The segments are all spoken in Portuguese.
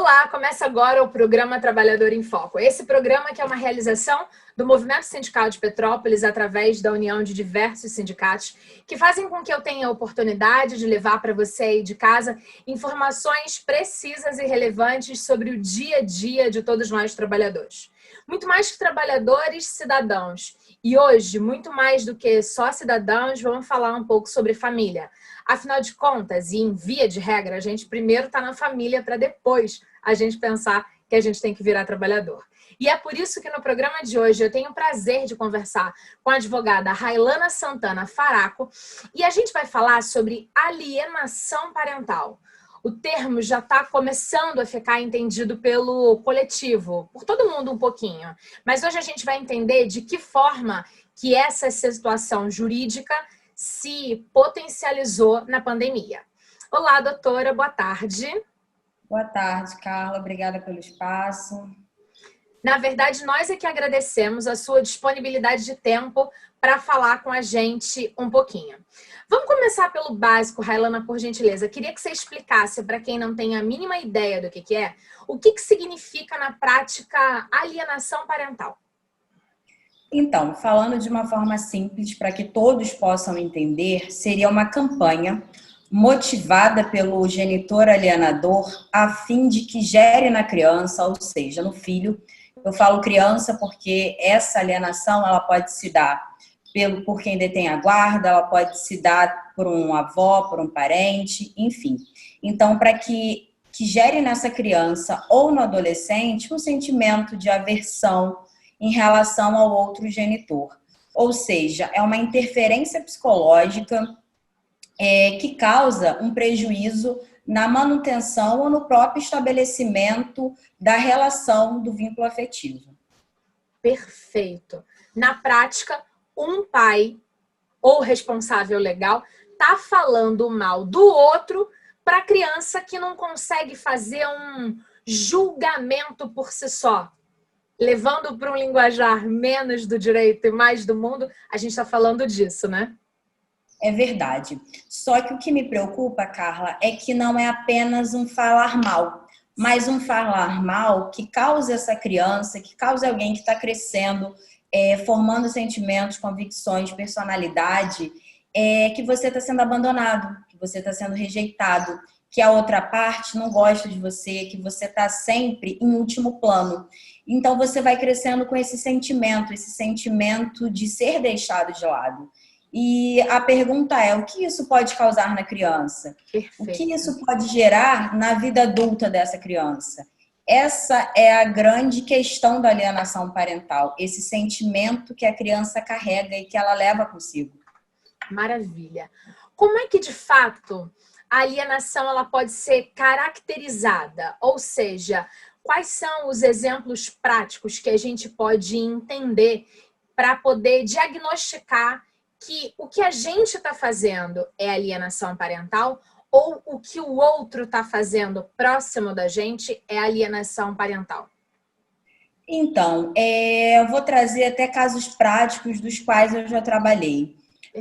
Olá, começa agora o programa Trabalhador em Foco. Esse programa que é uma realização do Movimento Sindical de Petrópolis através da união de diversos sindicatos que fazem com que eu tenha a oportunidade de levar para você aí de casa informações precisas e relevantes sobre o dia a dia de todos nós trabalhadores. Muito mais que trabalhadores, cidadãos. E hoje, muito mais do que só cidadãos, vamos falar um pouco sobre família. Afinal de contas, e em via de regra, a gente primeiro está na família para depois a gente pensar que a gente tem que virar trabalhador. E é por isso que no programa de hoje eu tenho o prazer de conversar com a advogada Railana Santana Faraco e a gente vai falar sobre alienação parental. O termo já está começando a ficar entendido pelo coletivo, por todo mundo um pouquinho. Mas hoje a gente vai entender de que forma que essa situação jurídica se potencializou na pandemia. Olá, doutora, boa tarde. Boa tarde, Carla. Obrigada pelo espaço. Na verdade, nós é que agradecemos a sua disponibilidade de tempo para falar com a gente um pouquinho. Vamos começar pelo básico, Railana, por gentileza. Queria que você explicasse para quem não tem a mínima ideia do que é, o que significa na prática alienação parental. Então, falando de uma forma simples para que todos possam entender, seria uma campanha motivada pelo genitor alienador a fim de que gere na criança, ou seja, no filho. Eu falo criança porque essa alienação ela pode se dar por quem detém a guarda, ela pode se dar por um avó, por um parente, enfim. Então, para que gere nessa criança ou no adolescente um sentimento de aversão em relação ao outro genitor. Ou seja, é uma interferência psicológica que causa um prejuízo na manutenção ou no próprio estabelecimento da relação do vínculo afetivo. Perfeito. Na prática, um pai ou responsável legal está falando mal do outro para a criança que não consegue fazer um julgamento por si só. Levando para um linguajar menos do direito e mais do mundo, a gente está falando disso, né? É verdade. Só que o que me preocupa, Carla, é que não é apenas um falar mal, mas um falar mal que causa essa criança, que causa alguém que está crescendo, formando sentimentos, convicções, personalidade, que você está sendo abandonado, que você está sendo rejeitado, que a outra parte não gosta de você, que você está sempre em último plano. Então você vai crescendo com esse sentimento de ser deixado de lado. E a pergunta é, o que isso pode causar na criança? Perfeito. O que isso pode gerar na vida adulta dessa criança? Essa é a grande questão da alienação parental, esse sentimento que a criança carrega e que ela leva consigo. Maravilha. Como é que, de fato, a alienação ela pode ser caracterizada? Ou seja, quais são os exemplos práticos que a gente pode entender para poder diagnosticar que o que a gente está fazendo é alienação parental ou o que o outro está fazendo próximo da gente é alienação parental? Então, eu vou trazer até casos práticos dos quais eu já trabalhei.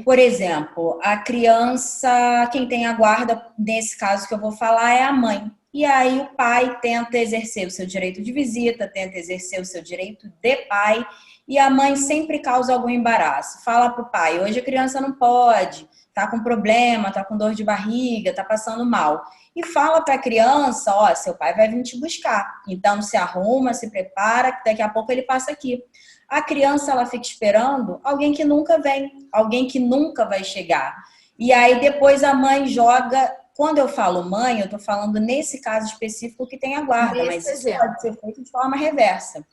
Por exemplo, a criança, quem tem a guarda, nesse caso que eu vou falar, é a mãe. E aí o pai tenta exercer o seu direito de visita, tenta exercer o seu direito de pai, e a mãe sempre causa algum embaraço. Fala para o pai, hoje a criança não pode, tá com problema, tá com dor de barriga, tá passando mal. E fala para a criança, ó, seu pai vai vir te buscar. Então se arruma, se prepara, que daqui a pouco ele passa aqui. A criança, ela fica esperando alguém que nunca vem, alguém que nunca vai chegar. E aí depois a mãe joga, quando eu falo mãe, eu tô falando nesse caso específico que tem a guarda, mas isso pode ser feito de forma reversa.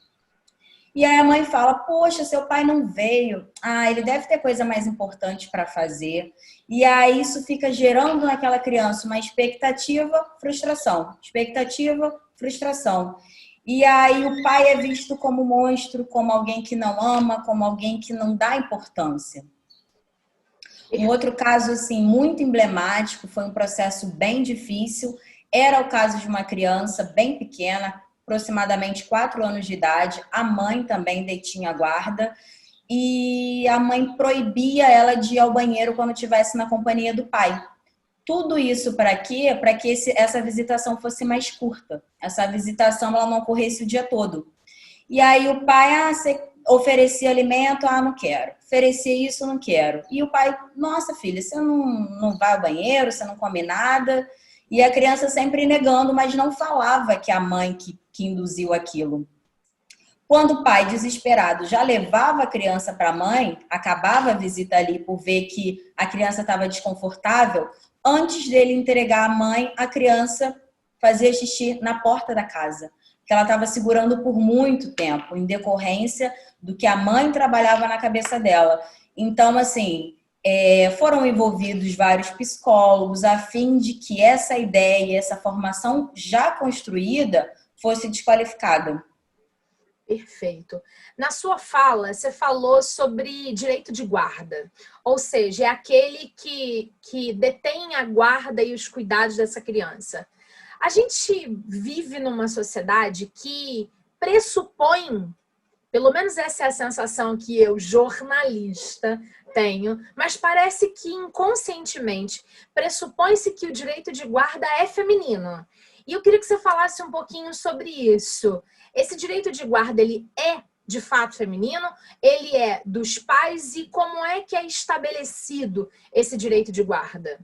E aí a mãe fala, poxa, seu pai não veio, ele deve ter coisa mais importante para fazer. E aí isso fica gerando naquela criança uma expectativa, frustração, expectativa, frustração. E aí o pai é visto como monstro, como alguém que não ama, como alguém que não dá importância. Um outro caso assim muito emblemático, foi um processo bem difícil, era o caso de uma criança bem pequena, aproximadamente 4 anos de idade, a mãe também detinha a guarda e a mãe proibia ela de ir ao banheiro quando estivesse na companhia do pai. Tudo isso para quê? Para que essa visitação fosse mais curta. Essa visitação ela não ocorresse o dia todo. E aí o pai, você oferecia alimento, não quero. Oferecia isso, não quero. E o pai, nossa filha, você não vai ao banheiro, você não come nada. E a criança sempre negando, mas não falava que a mãe que induziu aquilo. Quando o pai, desesperado, já levava a criança para a mãe, acabava a visita ali por ver que a criança estava desconfortável, antes dele entregar a mãe, a criança fazia xixi na porta da casa, que ela estava segurando por muito tempo, em decorrência do que a mãe trabalhava na cabeça dela. Então, assim, foram envolvidos vários psicólogos a fim de que essa ideia, essa formação já construída fosse desqualificada. Perfeito. Na sua fala, você falou sobre direito de guarda, ou seja, é aquele que detém a guarda e os cuidados dessa criança. A gente vive numa sociedade que pressupõe, pelo menos essa é a sensação que eu, jornalista, tenho, mas parece que inconscientemente pressupõe-se que o direito de guarda é feminino. E eu queria que você falasse um pouquinho sobre isso. Esse direito de guarda, ele é de fato feminino? Ele é dos pais? E como é que é estabelecido esse direito de guarda?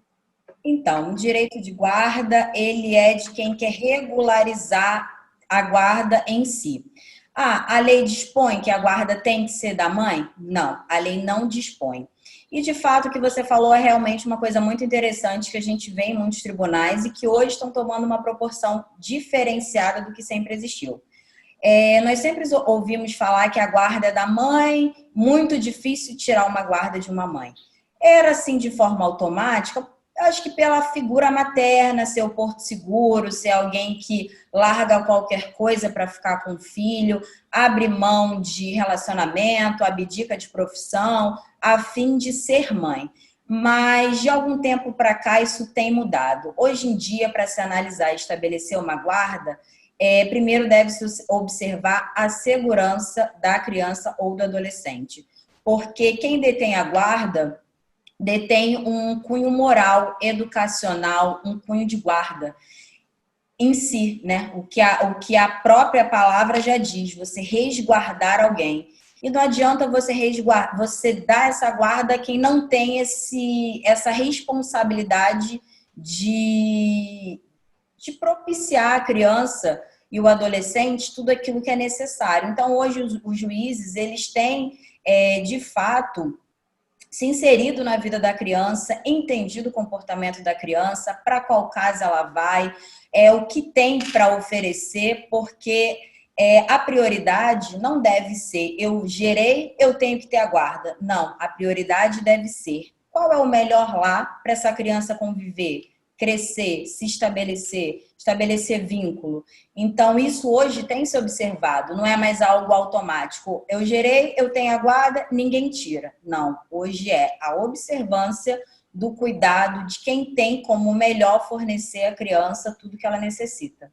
Então, o direito de guarda, ele é de quem quer regularizar a guarda em si. A lei dispõe que a guarda tem que ser da mãe? Não, a lei não dispõe. E, de fato, o que você falou é realmente uma coisa muito interessante que a gente vê em muitos tribunais e que hoje estão tomando uma proporção diferenciada do que sempre existiu. Nós sempre ouvimos falar que a guarda é da mãe, muito difícil tirar uma guarda de uma mãe. Era assim de forma automática? Acho que pela figura materna, ser o porto seguro, ser alguém que larga qualquer coisa para ficar com o filho, abre mão de relacionamento, abdica de profissão, a fim de ser mãe. Mas de algum tempo para cá isso tem mudado. Hoje em dia, para se analisar e estabelecer uma guarda, primeiro deve-se observar a segurança da criança ou do adolescente. Porque quem detém a guarda detém um cunho moral, educacional, um cunho de guarda em si, né? O que a própria palavra já diz, você resguardar alguém. E não adianta você dar essa guarda a quem não tem essa responsabilidade de propiciar a criança e o adolescente tudo aquilo que é necessário. Então, hoje, os juízes, eles têm, de fato, se inserido na vida da criança, entendido o comportamento da criança, para qual casa ela vai, o que tem para oferecer, porque a prioridade não deve ser eu gerei, eu tenho que ter a guarda. Não, a prioridade deve ser qual é o melhor lá para essa criança conviver, crescer, se estabelecer vínculo. Então, isso hoje tem se observado, não é mais algo automático. Eu gerei, eu tenho a guarda, ninguém tira. Não, hoje é a observância do cuidado de quem tem como melhor fornecer à criança tudo que ela necessita.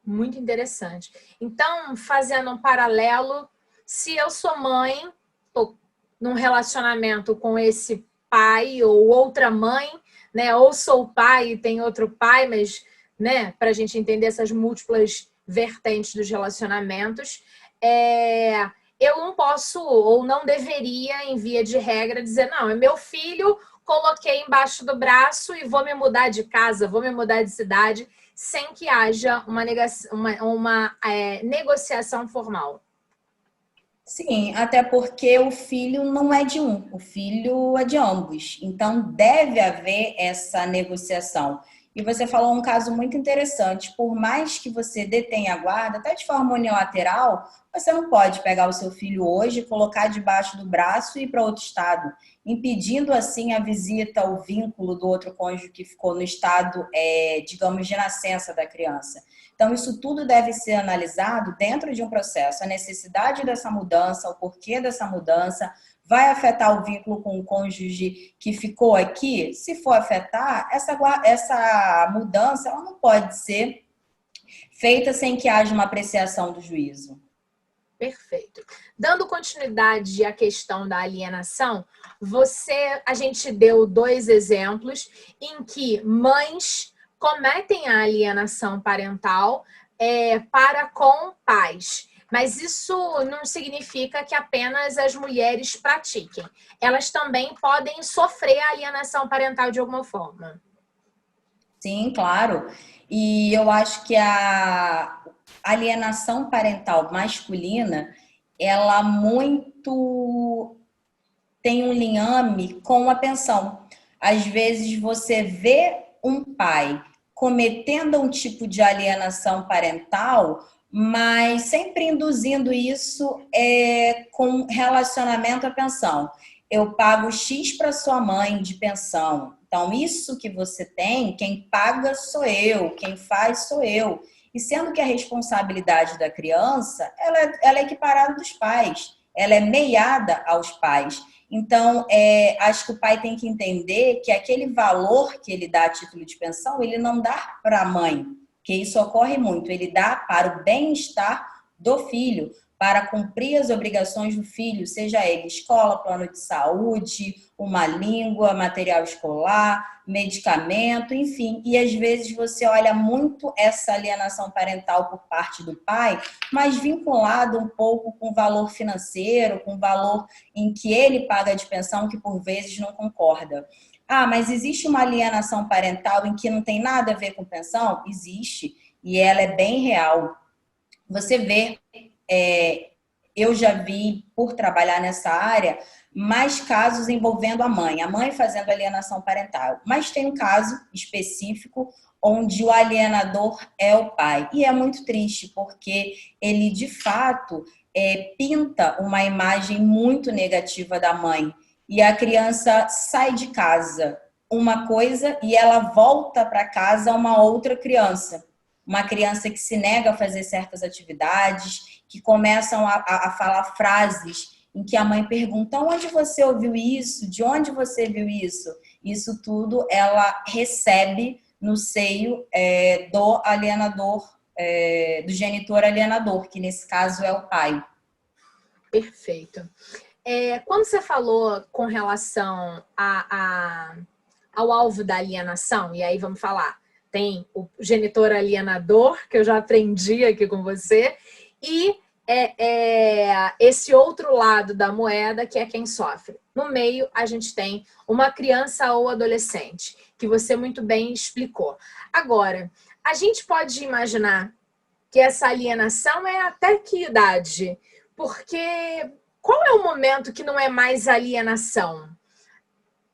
Muito interessante. Então, fazendo um paralelo, se eu sou mãe, estou num relacionamento com esse pai ou outra mãe, né? Ou sou pai e tem outro pai, mas, né? Para a gente entender essas múltiplas vertentes dos relacionamentos, eu não posso ou não deveria, em via de regra, dizer não, é meu filho, coloquei embaixo do braço e vou me mudar de casa, vou me mudar de cidade, sem que haja uma negociação formal. Sim, até porque o filho não é de um, o filho é de ambos. Então, deve haver essa negociação. E você falou um caso muito interessante. Por mais que você detenha a guarda, até de forma unilateral, você não pode pegar o seu filho hoje, colocar debaixo do braço e ir para outro estado, impedindo assim a visita, o vínculo do outro cônjuge que ficou no estado, digamos, de nascença da criança. Então, isso tudo deve ser analisado dentro de um processo. A necessidade dessa mudança, o porquê dessa mudança, vai afetar o vínculo com o cônjuge que ficou aqui? Se for afetar, essa mudança ela não pode ser feita sem que haja uma apreciação do juízo. Perfeito. Dando continuidade à questão da alienação, a gente deu 2 exemplos em que mães cometem a alienação parental para com pais. Mas isso não significa que apenas as mulheres pratiquem. Elas também podem sofrer a alienação parental de alguma forma. Sim, claro. E eu acho que a alienação parental masculina, ela muito tem um liame com a pensão. Às vezes você vê um pai cometendo um tipo de alienação parental, mas sempre induzindo isso com relacionamento à pensão. Eu pago X para sua mãe de pensão. Então, isso que você tem, quem paga sou eu, quem faz sou eu. E sendo que a responsabilidade da criança, ela é equiparada dos pais, ela é meiada aos pais. Então, acho que o pai tem que entender que aquele valor que ele dá a título de pensão, ele não dá para a mãe, que isso ocorre muito, ele dá para o bem-estar do filho, para cumprir as obrigações do filho, seja ele escola, plano de saúde, uma língua, material escolar, medicamento, enfim. E às vezes você olha muito essa alienação parental por parte do pai, mas vinculado um pouco com o valor financeiro, com o valor em que ele paga de pensão, que por vezes não concorda. Ah, mas existe uma alienação parental em que não tem nada a ver com pensão? Existe, e ela é bem real. Você vê, eu já vi, por trabalhar nessa área, mais casos envolvendo a mãe fazendo alienação parental. Mas tem um caso específico onde o alienador é o pai. E é muito triste, porque ele, de fato, pinta uma imagem muito negativa da mãe. E a criança sai de casa uma coisa e ela volta para casa uma outra criança. Uma criança que se nega a fazer certas atividades, que começam a falar frases em que a mãe pergunta: onde você ouviu isso? De onde você viu isso? Isso tudo ela recebe no seio do alienador, do genitor alienador, que nesse caso é o pai. Perfeito. Quando você falou com relação ao alvo da alienação, e aí vamos falar, tem o genitor alienador, que eu já aprendi aqui com você, e esse outro lado da moeda, que é quem sofre. No meio, a gente tem uma criança ou adolescente, que você muito bem explicou. Agora, a gente pode imaginar que essa alienação é até que idade? Porque qual é o momento que não é mais alienação?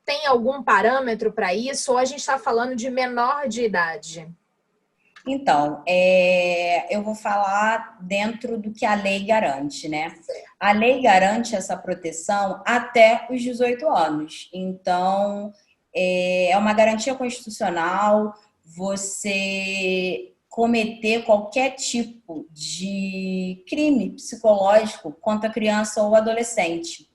Tem algum parâmetro para isso? Ou a gente está falando de menor de idade? Então, eu vou falar dentro do que a lei garante, né? A lei garante essa proteção até os 18 anos. Então, é uma garantia constitucional você cometer qualquer tipo de crime psicológico contra a criança ou adolescente.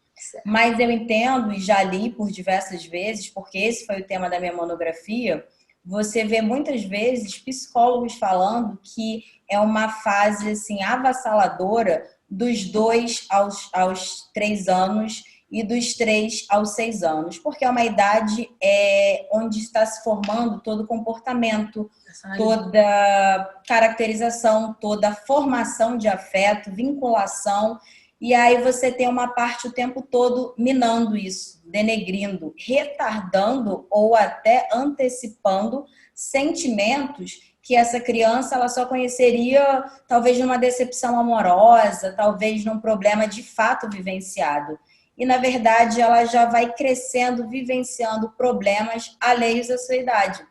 Mas eu entendo, e já li por diversas vezes, porque esse foi o tema da minha monografia, você vê muitas vezes psicólogos falando que é uma fase assim avassaladora dos 2 aos 3 anos e dos 3 aos 6 anos, porque é uma idade onde está se formando todo o comportamento, toda caracterização, toda formação de afeto, vinculação. E aí você tem uma parte o tempo todo minando isso, denegrindo, retardando ou até antecipando sentimentos que essa criança ela só conheceria talvez numa decepção amorosa, talvez num problema de fato vivenciado. E, na verdade, ela já vai crescendo, vivenciando problemas alheios à sua idade.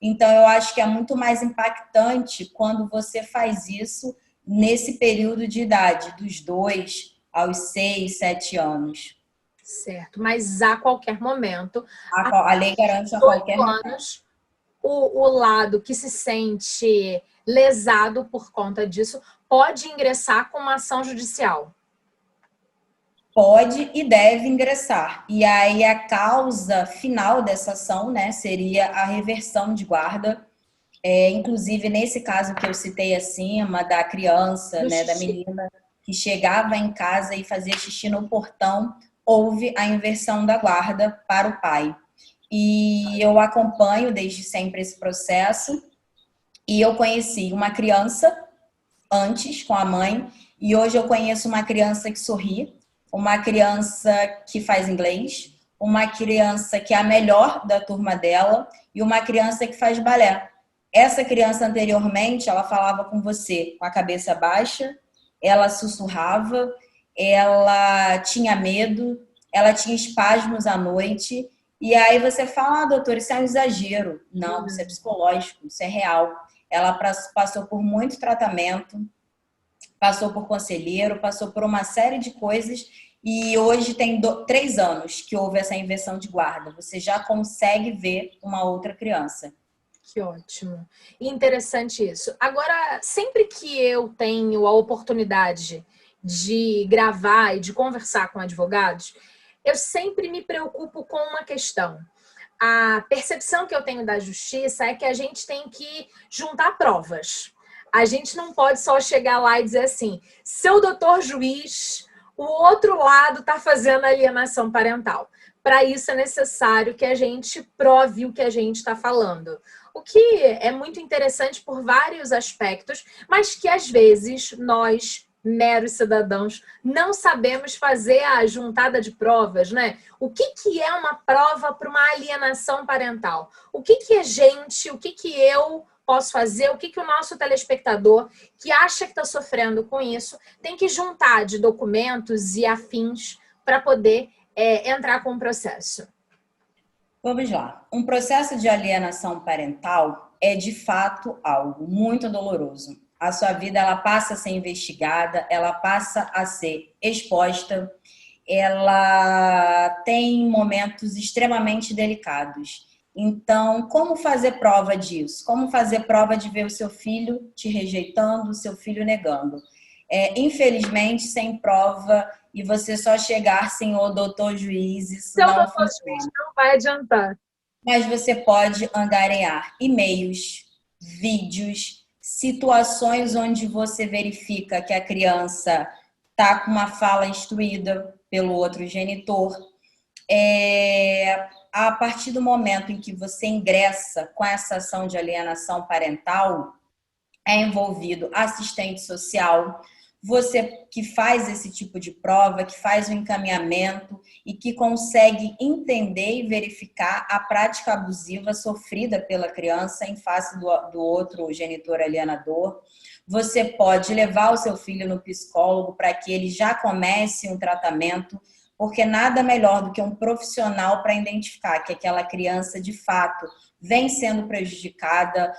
Então, eu acho que é muito mais impactante quando você faz isso nesse período de idade, dos 2 aos 6, 7 anos. Certo, mas a qualquer momento, A lei garante a qualquer momento. O lado que se sente lesado por conta disso pode ingressar com uma ação judicial. Pode e deve ingressar. E aí a causa final dessa ação, né, seria a reversão de guarda. Inclusive, nesse caso que eu citei acima, da criança, né, da menina que chegava em casa e fazia xixi no portão, houve a inversão da guarda para o pai. E eu acompanho desde sempre esse processo. E eu conheci uma criança antes com a mãe, e hoje eu conheço uma criança que sorri, uma criança que faz inglês, uma criança que é a melhor da turma dela e uma criança que faz balé. Essa criança anteriormente, ela falava com você com a cabeça baixa, ela sussurrava, ela tinha medo, ela tinha espasmos à noite, e aí você fala, doutor, isso é um exagero. Não, isso é psicológico, isso é real. Ela passou por muito tratamento, passou por conselheiro, passou por uma série de coisas e hoje tem 3 anos que houve essa inversão de guarda. Você já consegue ver uma outra criança. Que ótimo. E interessante isso. Agora, sempre que eu tenho a oportunidade de gravar e de conversar com advogados, eu sempre me preocupo com uma questão. A percepção que eu tenho da justiça é que a gente tem que juntar provas. A gente não pode só chegar lá e dizer assim, seu doutor juiz, o outro lado está fazendo alienação parental. Para isso é necessário que a gente prove o que a gente está falando. O que é muito interessante por vários aspectos, mas que às vezes nós, meros cidadãos, não sabemos fazer a juntada de provas, né? O que é uma prova para uma alienação parental? O que é o que eu posso fazer? O que o nosso telespectador que acha que está sofrendo com isso tem que juntar de documentos e afins para poder entrar com o processo? Vamos lá. Um processo de alienação parental é, de fato, algo muito doloroso. A sua vida ela passa a ser investigada, ela passa a ser exposta, ela tem momentos extremamente delicados. Então, como fazer prova disso? Como fazer prova de ver o seu filho te rejeitando, o seu filho negando? Infelizmente, sem prova, e você só chegar, senhor doutor juiz, isso Seu não doutor juiz funciona. não vai adiantar. Mas você pode angariar e-mails, vídeos, situações onde você verifica que a criança está com uma fala instruída pelo outro genitor. A partir do momento em que você ingressa com essa ação de alienação parental, é envolvido assistente social, você que faz esse tipo de prova, que faz o encaminhamento e que consegue entender e verificar a prática abusiva sofrida pela criança em face do outro genitor alienador. Você pode levar o seu filho no psicólogo para que ele já comece um tratamento, porque nada melhor do que um profissional para identificar que aquela criança, de fato, vem sendo prejudicada,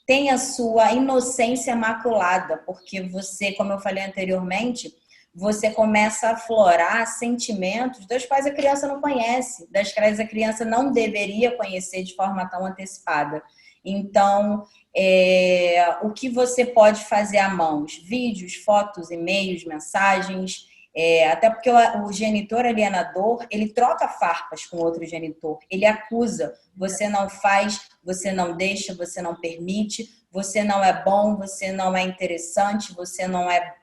tem a sua inocência maculada, porque você, como eu falei anteriormente, você começa a aflorar sentimentos dos quais a criança não conhece, das quais a criança não deveria conhecer de forma tão antecipada. Então, o que você pode fazer à mãos? Vídeos, fotos, e-mails, mensagens, até porque o genitor alienador, ele troca farpas com outro genitor, ele acusa, você não faz, você não deixa, você não permite, você não é bom, você não é interessante, você não é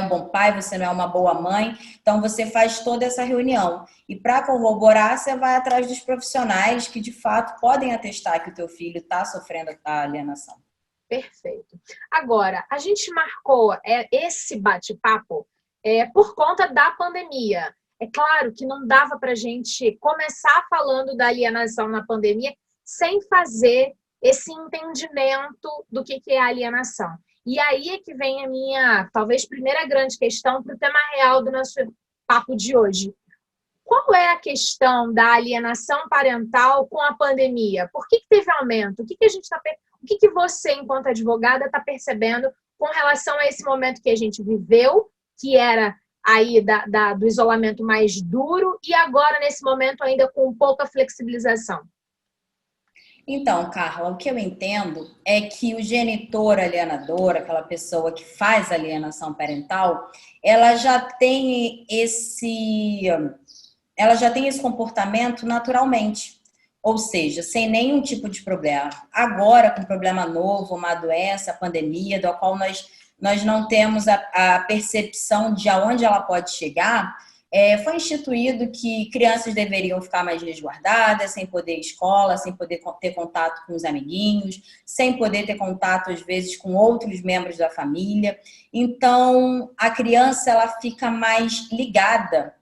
um bom pai, você não é uma boa mãe. Então, você faz toda essa reunião. E para corroborar, você vai atrás dos profissionais que, de fato, podem atestar que o teu filho está sofrendo a alienação. Perfeito. Agora, a gente marcou esse bate-papo por conta da pandemia. É claro que não dava para a gente começar falando da alienação na pandemia sem fazer esse entendimento do que é alienação. E aí é que vem a minha, talvez, primeira grande questão para o tema real do nosso papo de hoje. Qual é a questão da alienação parental com a pandemia? Por que teve aumento? O que a gente está o que você, enquanto advogada, está percebendo com relação a esse momento que a gente viveu, que era aí do isolamento mais duro, e agora, nesse momento, ainda com pouca flexibilização? Então, Carla, o que eu entendo é que o genitor alienador, aquela pessoa que faz alienação parental, ela já tem esse comportamento naturalmente. Ou seja, sem nenhum tipo de problema. Agora, com problema novo, uma doença, a pandemia, da qual nós nós não temos a percepção de aonde ela pode chegar, foi instituído que crianças deveriam ficar mais resguardadas, sem poder ir à escola, sem poder ter contato com os amiguinhos, sem poder ter contato, às vezes, com outros membros da família. Então, a criança ela fica mais ligada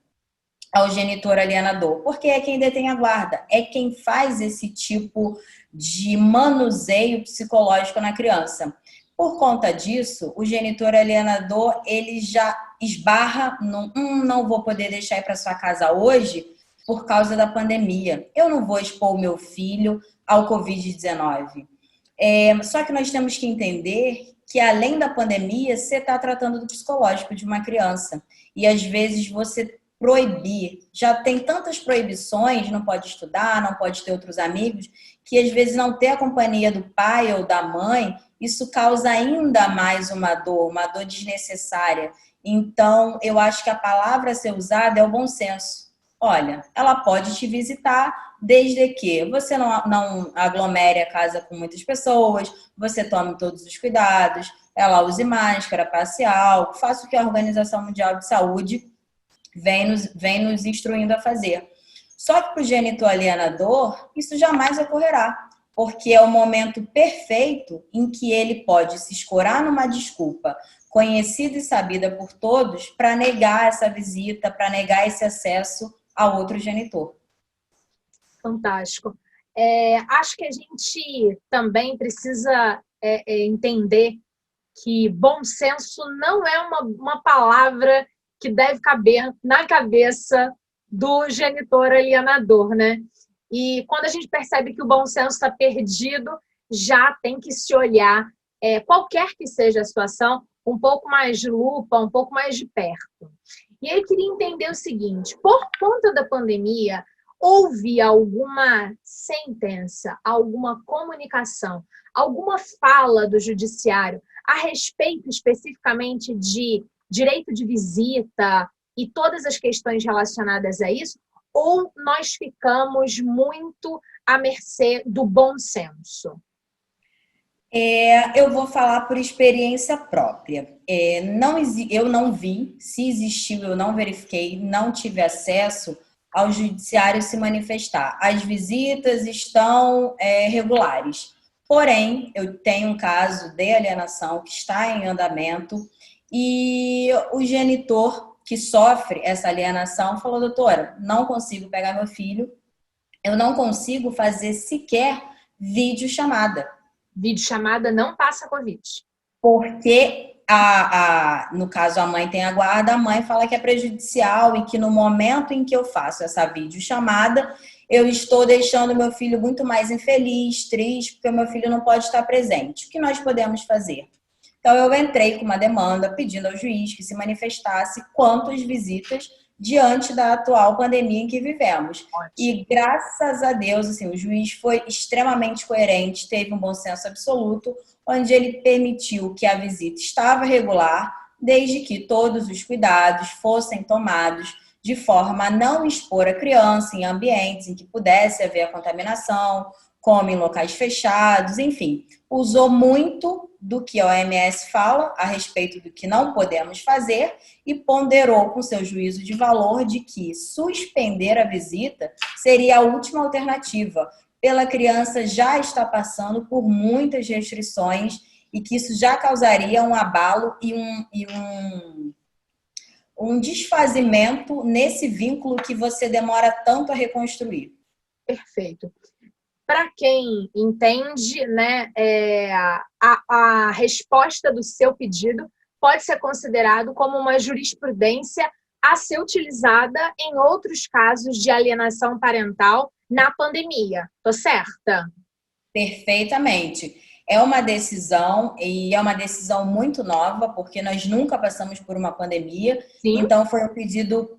ao genitor alienador, porque é quem detém a guarda, é quem faz esse tipo de manuseio psicológico na criança. Por conta disso, o genitor alienador, ele já esbarra no não vou poder deixar ir para sua casa hoje por causa da pandemia. Eu não vou expor o meu filho ao Covid-19. Só que nós temos que entender que, além da pandemia, você está tratando do psicológico de uma criança. E, às vezes, você proibir, já tem tantas proibições, não pode estudar, não pode ter outros amigos, que, às vezes, não ter a companhia do pai ou da mãe, isso causa ainda mais uma dor desnecessária. Então, eu acho que a palavra a ser usada é o bom senso. Olha, ela pode te visitar desde que você não aglomere a casa com muitas pessoas, você tome todos os cuidados, ela use máscara, passe álcool, faça o que a Organização Mundial de Saúde vem nos instruindo a fazer. Só que para o genitor alienador, isso jamais ocorrerá, porque é o momento perfeito em que ele pode se escorar numa desculpa conhecida e sabida por todos para negar essa visita, para negar esse acesso a outro genitor. Fantástico. Acho que a gente também precisa entender que bom senso não é uma palavra que deve caber na cabeça do genitor alienador, né? E quando a gente percebe que o bom senso está perdido, já tem que se olhar, qualquer que seja a situação, um pouco mais de lupa, um pouco mais de perto. E aí eu queria entender o seguinte, por conta da pandemia, houve alguma sentença, alguma comunicação, alguma fala do judiciário a respeito especificamente de direito de visita e todas as questões relacionadas a isso? Ou nós ficamos muito à mercê do bom senso? Eu vou falar por experiência própria. Eu não vi, se existiu, eu não verifiquei, não tive acesso ao judiciário se manifestar. As visitas estão regulares. Porém, eu tenho um caso de alienação que está em andamento e o genitor que sofre essa alienação falou: doutora, não consigo pegar meu filho, eu não consigo fazer sequer videochamada. Videochamada não passa Covid. Porque, no caso, a mãe tem a guarda, a mãe fala que é prejudicial e que no momento em que eu faço essa videochamada, eu estou deixando meu filho muito mais infeliz, triste, porque o meu filho não pode estar presente. O que nós podemos fazer? Então, eu entrei com uma demanda pedindo ao juiz que se manifestasse quanto às visitas diante da atual pandemia em que vivemos. Ótimo. E graças a Deus, assim, o juiz foi extremamente coerente, teve um bom senso absoluto, onde ele permitiu que a visita estava regular, desde que todos os cuidados fossem tomados de forma a não expor a criança em ambientes em que pudesse haver a contaminação, como em locais fechados, enfim. Usou muito do que a OMS fala a respeito do que não podemos fazer e ponderou com seu juízo de valor de que suspender a visita seria a última alternativa, pela criança já estar passando por muitas restrições e que isso já causaria um abalo e um desfazimento nesse vínculo que você demora tanto a reconstruir. Perfeito. Para quem entende, né, a resposta do seu pedido pode ser considerado como uma jurisprudência a ser utilizada em outros casos de alienação parental na pandemia. Tô certa? Perfeitamente. É uma decisão, e é uma decisão muito nova, porque nós nunca passamos por uma pandemia. Sim. Então, foi um pedido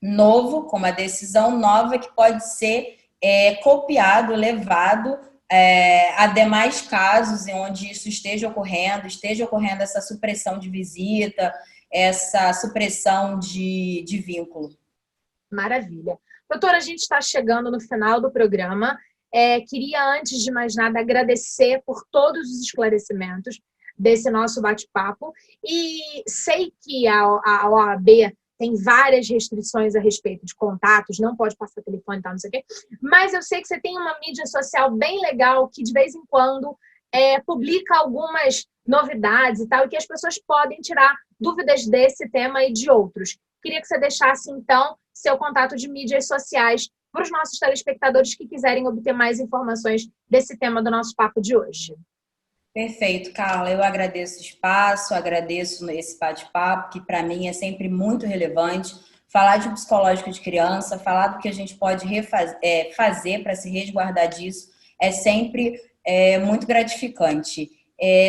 novo, com uma decisão nova que pode ser copiado, levado a demais casos em onde isso esteja ocorrendo essa supressão de visita, essa supressão de vínculo. Maravilha. Doutora, a gente está chegando no final do programa. Queria, antes de mais nada, agradecer por todos os esclarecimentos, desse nosso bate-papo. E sei que a OAB tem várias restrições a respeito de contatos, não pode passar telefone e tal, não sei o quê. Mas eu sei que você tem uma mídia social bem legal que, de vez em quando, publica algumas novidades e tal, e que as pessoas podem tirar dúvidas desse tema e de outros. Queria que você deixasse, então, seu contato de mídias sociais para os nossos telespectadores que quiserem obter mais informações desse tema do nosso papo de hoje. Perfeito, Carla. Eu agradeço o espaço, agradeço esse bate-papo, que para mim é sempre muito relevante. Falar de psicológico de criança, falar do que a gente pode fazer para se resguardar disso é sempre muito gratificante.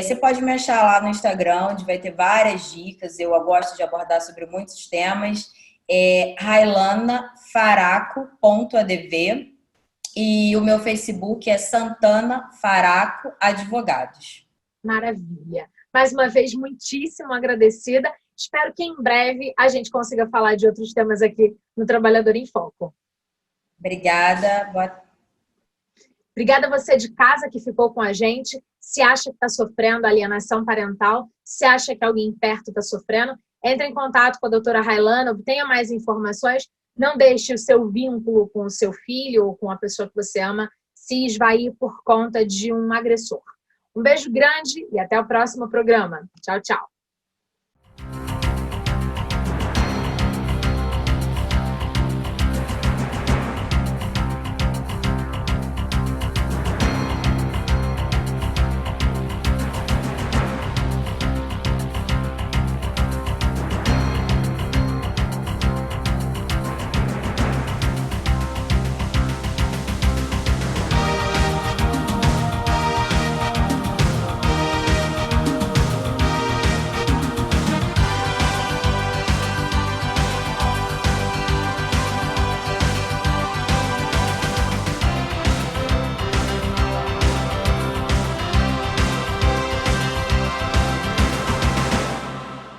Você pode me achar lá no Instagram, onde vai ter várias dicas. Eu gosto de abordar sobre muitos temas. railanafaraco.adv e o meu Facebook é Santana Faraco Advogados. Maravilha. Mais uma vez, muitíssimo agradecida. Espero que em breve a gente consiga falar de outros temas aqui no Trabalhador em Foco. Obrigada. Obrigada a você de casa que ficou com a gente. Se acha que está sofrendo alienação parental, se acha que alguém perto está sofrendo, entre em contato com a doutora Railana, obtenha mais informações. Não deixe o seu vínculo com o seu filho ou com a pessoa que você ama se esvair por conta de um agressor. Um beijo grande e até o próximo programa. Tchau, tchau.